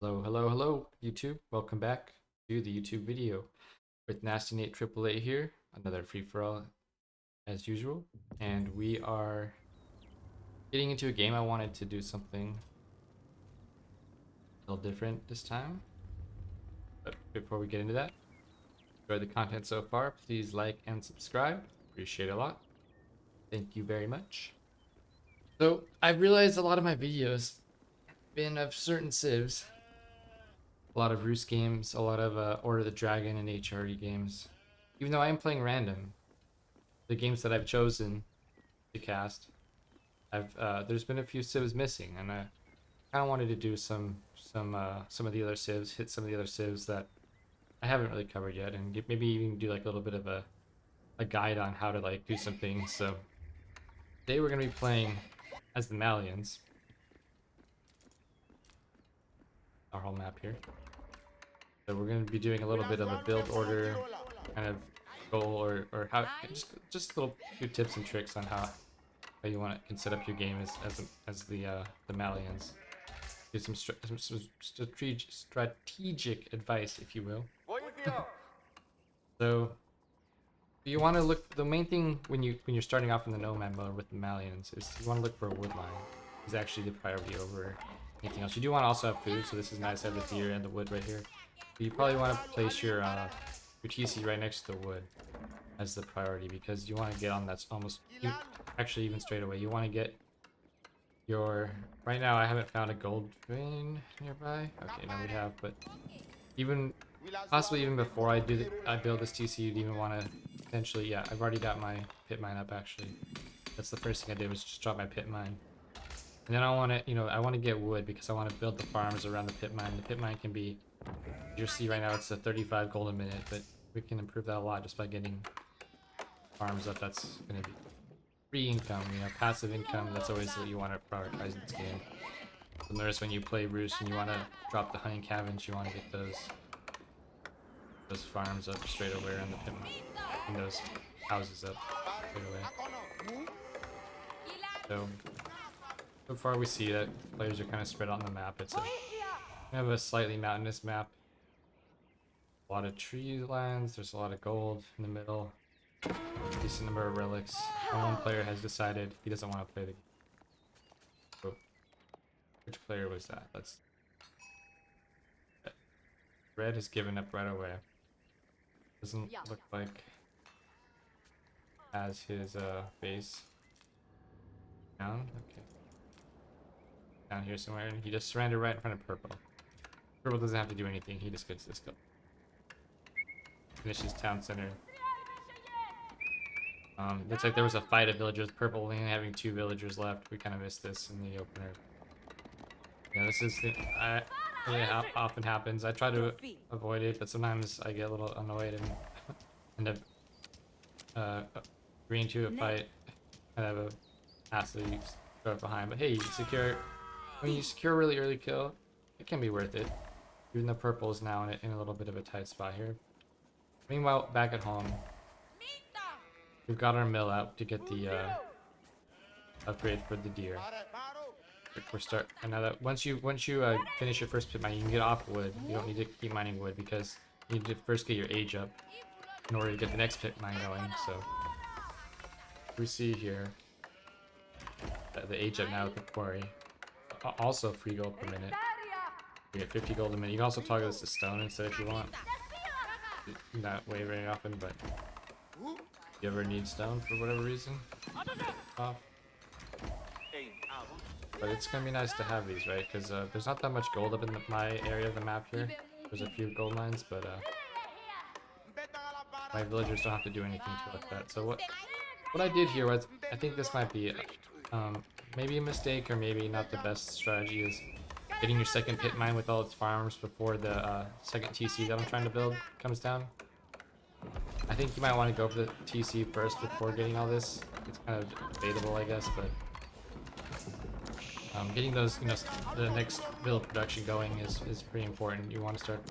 Hello, YouTube. Welcome back to the YouTube video with Nasty Nate AAA here. Another free-for-all as usual. And we are getting into a game. I wanted to do something a little different this time. But before we get into that, enjoy the content so far. Please like and subscribe. Appreciate it a lot. Thank you very much. So I've realized a lot of my videos have been of certain civs. A lot of Roost games, a lot of Order of the Dragon and HRD games. Even though I am playing random, the games that I've chosen to cast, there's been a few civs missing, and I kind of wanted to do some of the other civs, hit some of the other civs that I haven't really covered yet, and maybe even do like a little bit of a guide on how to like do some things. So today we're gonna be playing as the Malians. Our whole map here. So we're going to be doing a little bit of a build order kind of goal, or how just a little few tips and tricks on how you can set up your game as the Malians. Do some strategic advice, if you will. So you want to look. The main thing when you're starting off in the nomad mode with the Malians is you want to look for a wood line. Is actually the priority over anything else. You do want to also have food, so this is nice to have the deer and the wood right here. But you probably want to place your TC right next to the wood as the priority, because you want to get on that's almost actually even straight away. You want to get your right now. I haven't found a gold vein nearby. Okay, now we have, but even possibly even before I build this TC, you'd even want to potentially. Yeah, I've already got my pit mine up actually. That's the first thing I did, was just drop my pit mine. And then I want to, I want to get wood because I want to build the farms around the pit mine. The pit mine can be, you see right now it's a 35 gold a minute, but we can improve that a lot just by getting farms up. That's going to be free income, passive income. That's always what you want to prioritize in this game. So notice when you play Roost and you want to drop the honey cabins, you want to get those farms up straight away around the pit mine, and those houses up straight away. So far we see that players are kind of spread on the map. It's kind of a slightly mountainous map. A lot of tree lands, there's a lot of gold in the middle. Decent number of relics. One player has decided he doesn't want to play the game. So, which player was that? Red has given up right away. Doesn't look like has his base down. Okay. Down here somewhere, and he just surrendered right in front of purple. Purple doesn't have to do anything, he just gets this kill. Finishes town center. Looks like there was a fight of villagers. Purple only having 2 villagers left. We kind of missed this in the opener. Yeah, this is it often happens. I try to avoid it, but sometimes I get a little annoyed and end up agreeing to a fight. Kind of a passive throw it behind. But hey, when you secure a really early kill, it can be worth it. Even though purple is now in a little bit of a tight spot here. Meanwhile, back at home, we've got our mill out to get the upgrade for the deer. And now that once you finish your first pit mine, you can get off wood. You don't need to keep mining wood because you need to first get your age up in order to get the next pit mine going. So we see here the age up now with the quarry. Also free gold per minute. You get 50 gold a minute. You can also toggle this to stone instead if you want. Not way very often, but if you ever need stone for whatever reason, off. But it's gonna be nice to have these, right? Because there's not that much gold up in my area of the map here. There's a few gold mines, but my villagers don't have to do anything to like that. So what I did here was, I think this might be maybe a mistake or maybe not the best strategy, is getting your second pit mine with all its farms before the second TC that I'm trying to build comes down. I think you might want to go for the TC first before getting all this. It's kind of debatable, I guess, but getting those, the next build production going is pretty important. You want to start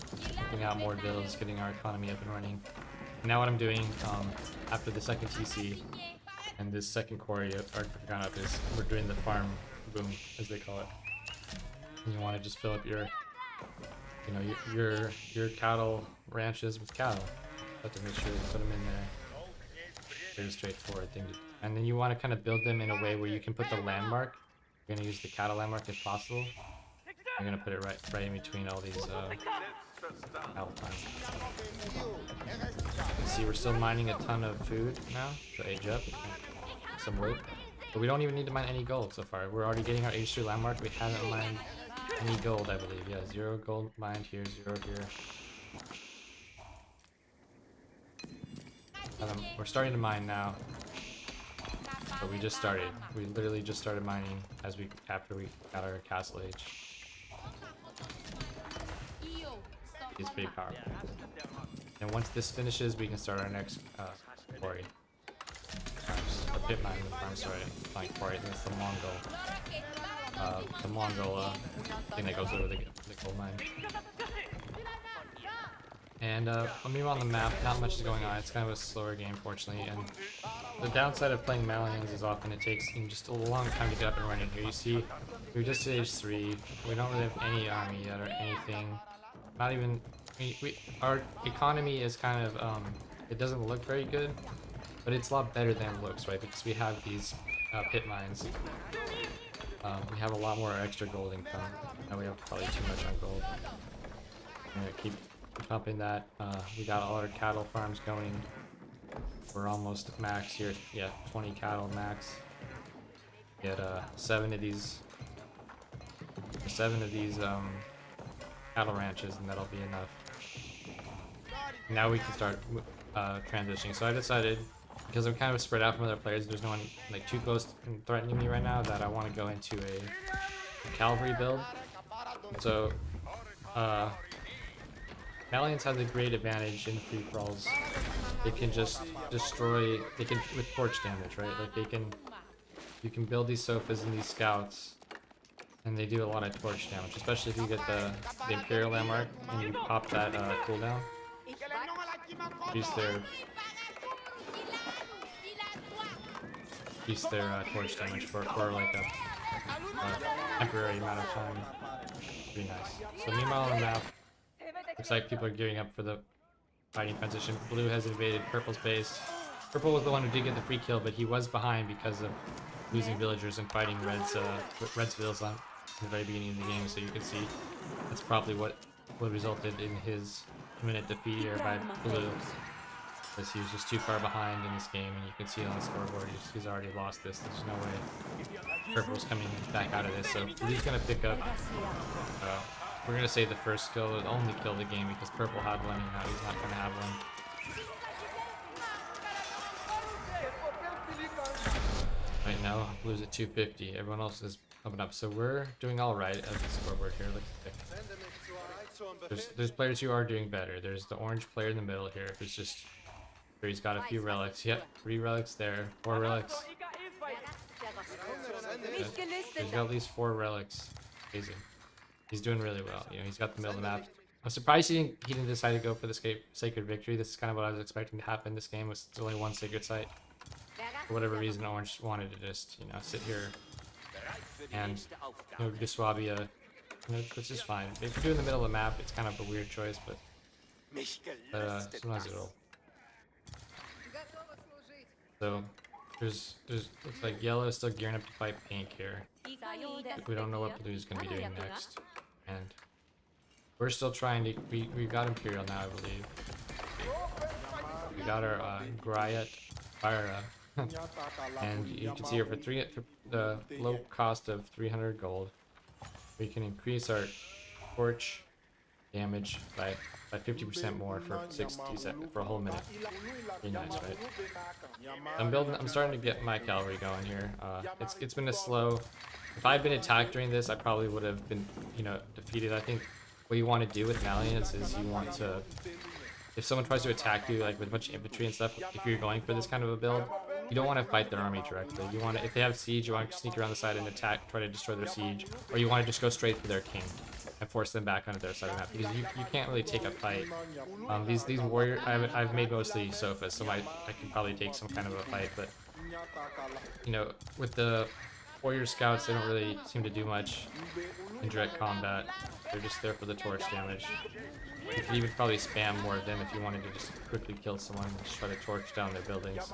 putting out more builds, getting our economy up and running. And now what I'm doing after the second TC and this second quarry are gone up is we're doing the farm boom, as they call it. And you want to just fill up your you know, your cattle ranches with cattle. Have to make sure you put them in there. Pretty straightforward thing to do. And then you want to kind of build them in a way where you can put the landmark. You're gonna use the cattle landmark if possible. You're gonna put it right in between all these cattle farms. You see, we're still mining a ton of food now to age up. Some wood. But we don't even need to mine any gold so far. We're already getting our H3 landmark. We haven't mined any gold, I believe. Yeah, 0 gold mined here, 0 here. We're starting to mine now. But we just started. We literally just started mining after we got our castle age. It's pretty powerful. And once this finishes, we can start our next quarry. A pit mine farm, sorry, not quarry. That's the Mongol thing that goes over the gold mine. And when we on the map, not much is going on. It's kind of a slower game, fortunately. And the downside of playing Malians is often it takes just a long time to get up and running here. You see, we're just at age 3. We don't really have any army yet or anything. Not even. Our economy is kind of. It doesn't look very good, but it's a lot better than it looks, right? Because we have these pit mines. We have a lot more extra gold income. Now we have probably too much on gold. I'm gonna keep pumping that. We got all our cattle farms going. We're almost max here. Yeah, 20 cattle max. Get 7 of these cattle ranches, and that'll be enough. Now we can start transitioning. So I decided, because I'm kind of spread out from other players, there's no one like too close and threatening me right now, that I want to go into a Calvary build. So Malians have the great advantage in free-for-alls. They can just destroy, with torch damage, right? Like you can build these sofas and these scouts, and they do a lot of torch damage, especially if you get the Imperial landmark and you pop that cooldown. Use their torch damage for like a temporary amount of time. Pretty nice. So meanwhile on the map, looks like people are gearing up for the fighting transition. Blue has invaded Purple's base. Purple was the one who did get the free kill, but he was behind because of losing villagers and fighting Red's villas in the very beginning of the game. So you can see that's probably what resulted in his imminent defeat here by Blue, because he was just too far behind in this game, and you can see it on the scoreboard. He's already lost this. There's no way Purple's coming back out of this. So Blue's gonna pick up. We're gonna say the first kill, the only kill of the game, because Purple had one, and now he's not gonna have one. Right now, Blue's at 250. Everyone else is coming up, so we're doing all right at the scoreboard here. There's players who are doing better. There's the orange player in the middle here, who's just. He's got a few relics. Yep, 3 relics there. 4 relics. Yeah. He's got at least 4 relics. Amazing. He's doing really well. You know, he's got the middle of the map. I'm surprised he didn't decide to go for the sacred victory. This is kind of what I was expecting to happen. This game was only 1 sacred site. For whatever reason, Orange wanted to just, you know, sit here and, you know, Diswabia. You know, it's just fine. If you do in the middle of the map, it's kind of a weird choice, but sometimes it'll. So there's looks like yellow is still gearing up to fight pink here. We don't know what blue is going to be doing next, and we're still trying to. We got Imperial now, I believe. We got our Griot Fire, and you can see here for the low cost of 300 gold, we can increase our torch damage by 50% more for 60 seconds, for a whole minute. Pretty nice, right? I'm starting to get my Calvary going here. It's been a slow. If I had been attacked during this, I probably would have been, you know, defeated. I think what you want to do with Malians is you want to, if someone tries to attack you like with a bunch of infantry and stuff, if you're going for this kind of a build, you don't want to fight their army directly. You want to, if they have siege, you want to sneak around the side and attack, try to destroy their siege, or you want to just go straight for their king and force them back onto their side of the map, because you can't really take a fight. These warrior, I've made mostly sofas, so I can probably take some kind of a fight, but you know, with the warrior scouts, they don't really seem to do much in direct combat. They're just there for the torch damage. You could even probably spam more of them if you wanted to just quickly kill someone and just try to torch down their buildings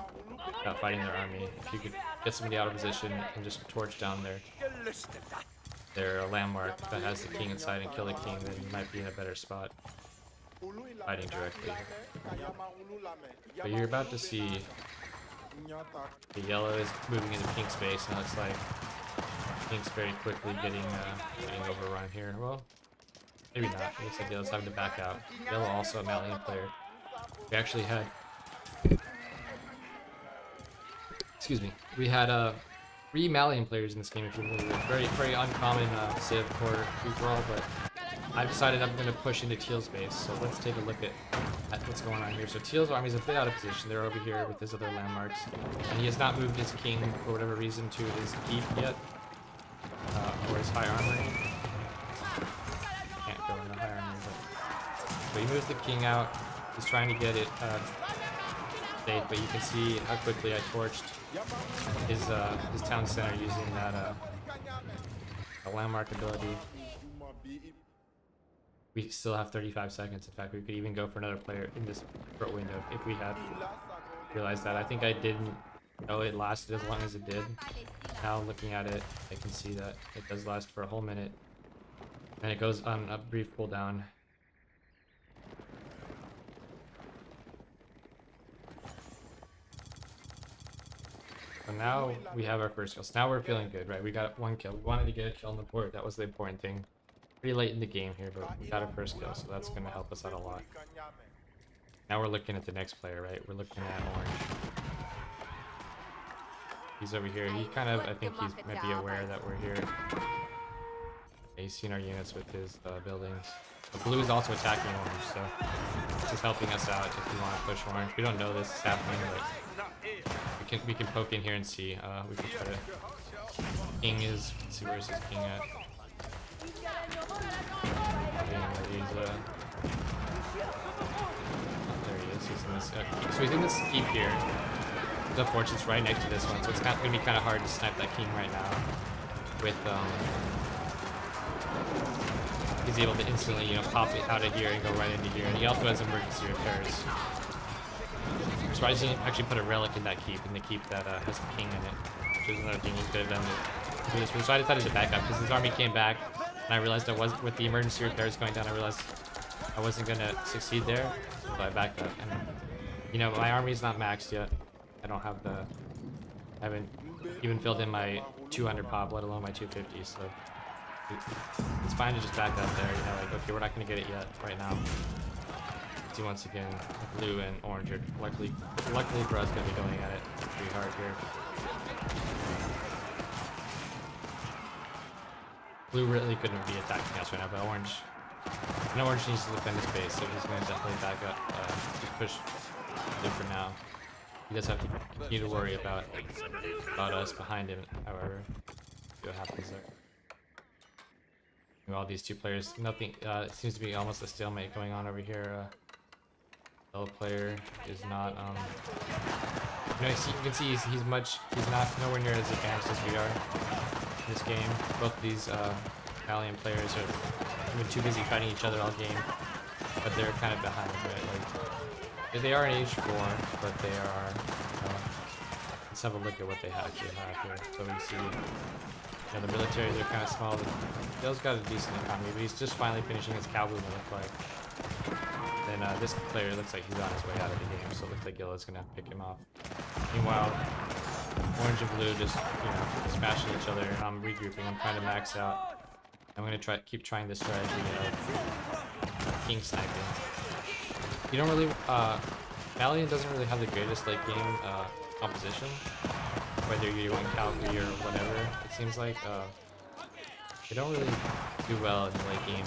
without fighting their army. If you could get somebody out of position and just torch down their landmark that has the king inside and kill the king, then you might be in a better spot fighting directly. But you're about to see the yellow is moving into pink space, and it looks like pink's very quickly getting overrun here. Well, maybe not. It looks like yellow's having to back out. Yellow also a Malian player. We actually had, excuse me, we had 3 Malian players in this game. If you remember, very uncommon Civ for free-for-all, but I decided I'm going to push into Teal's base. So let's take a look at what's going on here. So Teal's army is a bit out of position. They're over here with his other landmarks, and he has not moved his king for whatever reason to his keep yet, or his high armory. Can't go in the high armory, but he moves the king out. He's trying to get it safe, but you can see how quickly I torched his town center using that landmark ability. We still have 35 seconds. In fact, we could even go for another player in this short window if we had realized that. I think I didn't know it lasted as long as it did. Now looking at it, I can see that it does last for a whole minute. And it goes on a brief cooldown. So now we have our first kill. So now we're feeling good, right? We got 1 kill. We wanted to get a kill on the board. That was the important thing. Pretty late in the game here, but we got our first kill, so that's going to help us out a lot. Now we're looking at the next player, right? We're looking at Orange. He's over here. He kind of, I think he's maybe aware that we're here. He's seen our units with his buildings. But Blue is also attacking Orange, so this is helping us out if we want to push Orange. We don't know this is happening, but we can poke in here and see. We can try to. King is. Let's see, where's his king at? There he is. He's in this. So he's in this keep here. Unfortunately, it's right next to this one, so it's going to be kind of hard to snipe that king right now. With he's able to instantly, pop it out of here and go right into here. And he also has emergency repairs. I'm surprised he didn't actually put a relic in that keep, in the keep that has the king in it. Which is another thing he could have done to do this. So I decided to back up because his army came back, and I realized with the emergency repairs going down, I realized I wasn't going to succeed there, so I backed up. And my army's not maxed yet. I haven't even filled in my 200 pop, let alone my 250. So it's fine to just back up there. Like, okay, we're not going to get it yet right now. See, once again, Blue and Orange are luckily for us going to be going at it pretty hard here. Blue really couldn't be attacking us right now, but Orange needs to defend his base, so he's going to definitely back up, just push Blue for now. He does have to continue to worry about us behind him, however. See what happens there. All these two players, nothing. It seems to be almost a stalemate going on over here. Yellow player is not. You can see he's not nowhere near as advanced as we are in this game. Both of these Malian players are too busy fighting each other all game, but they're kind of behind, right? Like they are in age 4, but they are. Let's have a look at what they actually have here. So we see. The military, they're kind of small. Dale's got a decent economy, but he's just finally finishing his cavalry, it looks like. Then this player looks like he's on his way out of the game, so it looks like Yellow's gonna pick him off. Meanwhile, Orange and Blue just, smashing each other. I'm regrouping. I'm trying to max out. I'm gonna keep trying this strategy of king sniping. You don't really, Malian doesn't really have the greatest late game composition. Whether you're doing Calvary or whatever, it seems like they don't really do well in the late game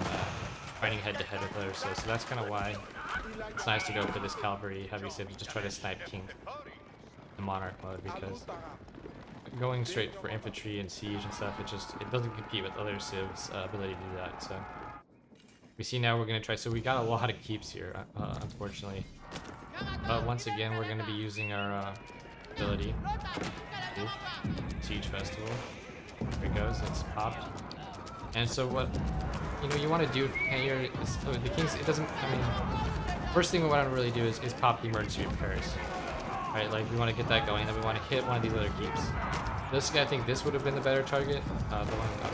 fighting head-to-head with other civs, so that's kind of why it's nice to go for this Calvary heavy civ and just try to snipe king in Monarch mode, because going straight for infantry and siege and stuff, it doesn't compete with other civs' ability to do that. So we see now we're going to try, so we got a lot of keeps here, unfortunately, but once again we're going to be using our ability. Siege Festival. There it goes. It's popped. And so what you want to do here is the kings. It doesn't. I mean, first thing we want to really do is pop the emergency repairs. Right, like we want to get that going, then we want to hit one of these other keeps. This guy, I think this would have been the better target. The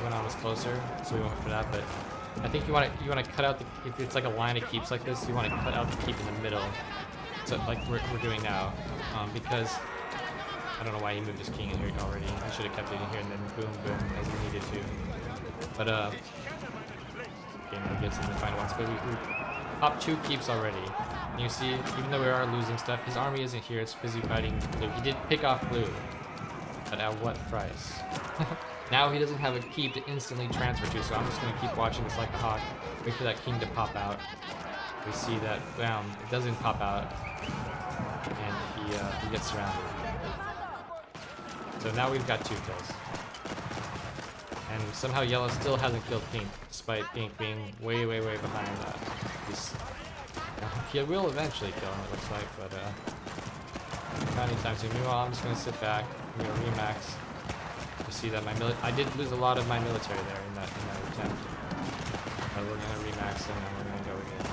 one I was closer, so we went for that. But I think you want to cut out the, if it's like a line of keeps like this, you want to cut out the keep in the middle. So like we're doing now, because I don't know why he moved his king in here already. He should have kept it in here and then boom boom as he needed to. But okay, now he gets in the final ones. But we popped 2 keeps already. And you see, even though we are losing stuff, his army isn't here. It's busy fighting blue. He did pick off blue, but at what price? Now he doesn't have a keep to instantly transfer to, so I'm just going to keep watching this like a hawk. Wait for that king to pop out. We see that, bam, it doesn't pop out, and he gets surrounded. So now we've got 2 kills. And somehow yellow still hasn't killed pink, despite pink being way behind. He will eventually kill him, it looks like, but not anytime soon. Meanwhile, I'm just gonna sit back. I'm gonna remax. You see that I did lose a lot of my military there in that attempt. But we're gonna remax and then we're gonna go again.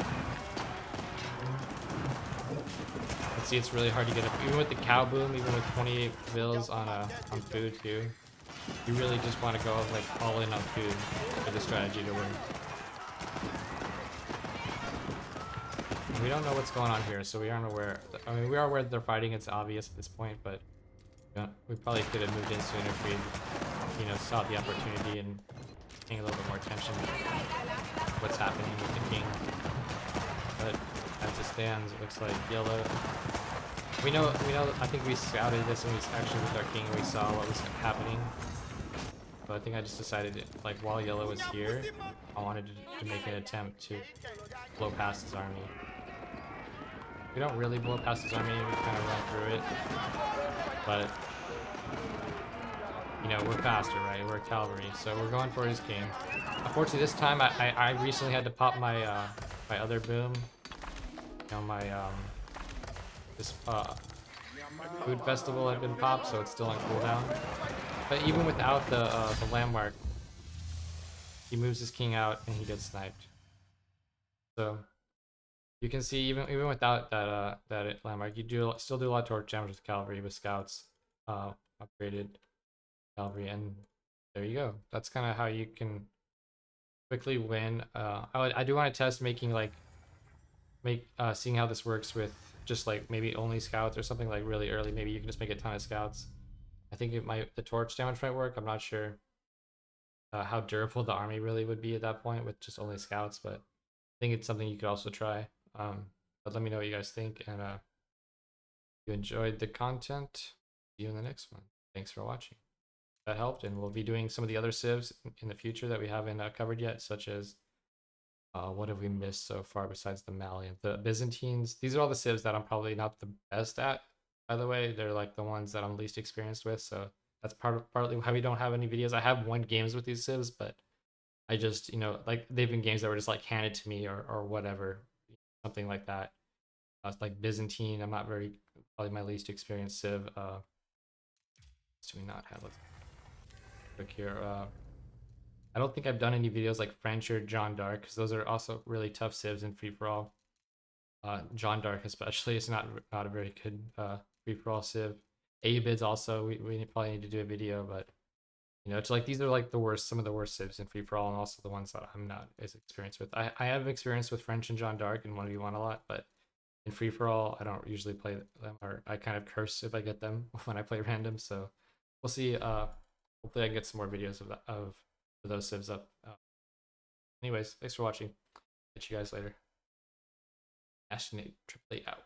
Let's see, it's really hard to get up, even with the cow boom, even with 28 bills on food too. You really just want to go like all in on food for the strategy to win. We don't know what's going on here, so we aren't aware. I mean, we are aware that they're fighting. It's obvious at this point, but we probably could have moved in sooner if we, saw the opportunity and paying a little bit more attention to what's happening with the king. But as it stands, it looks like yellow. We know. I think we scouted this and we actually with our king, we saw what was happening. But I think I just decided, like, while yellow was here, I wanted to make an attempt to blow past his army. We don't really blow past his army, we kind of run through it. But, we're faster, right? We're Calvary, so we're going for his king. Unfortunately, this time, I recently had to pop my, my other boom. This, food festival had been popped, so it's still on cooldown. But even without the landmark, he moves his king out and he gets sniped. So you can see even without that landmark, you still do a lot of torch damage with Calvary with scouts, upgraded Calvary, and there you go. That's kind of how you can quickly win. I do want to test seeing how this works with just like maybe only scouts or something like really early. Maybe you can just make a ton of scouts. I think the torch damage might work. I'm not sure how durable the army really would be at that point with just only scouts, but I think it's something you could also try. But let me know what you guys think, and if you enjoyed the content, see you in the next one. Thanks for watching. That helped, and we'll be doing some of the other civs in the future that we haven't covered yet, such as what have we missed so far besides the Malian? The Byzantines. These are all the civs that I'm probably not the best at, by the way. They're like the ones that I'm least experienced with, so that's partly why we don't have any videos. I have won games with these civs, but I just, like they've been games that were just like handed to me or whatever, something like that. Like Byzantine, I'm not probably my least experienced civ. Do we not have? Let's look here. I don't think I've done any videos like French or John Dark, because those are also really tough civs in free-for-all. John Dark especially is not a very good free-for-all civ. Abids also, we probably need to do a video, but it's like these are like some of the worst civs in free-for-all, and also the ones that I'm not as experienced with. I have experience with French and John Dark and 1v1 a lot, but in free-for-all I don't usually play them, or I kind of curse if I get them when I play random. So we'll see. Hopefully I can get some more videos of those civs up. Anyways, thanks for watching. Catch you guys later. Ashnate Triple 8 out.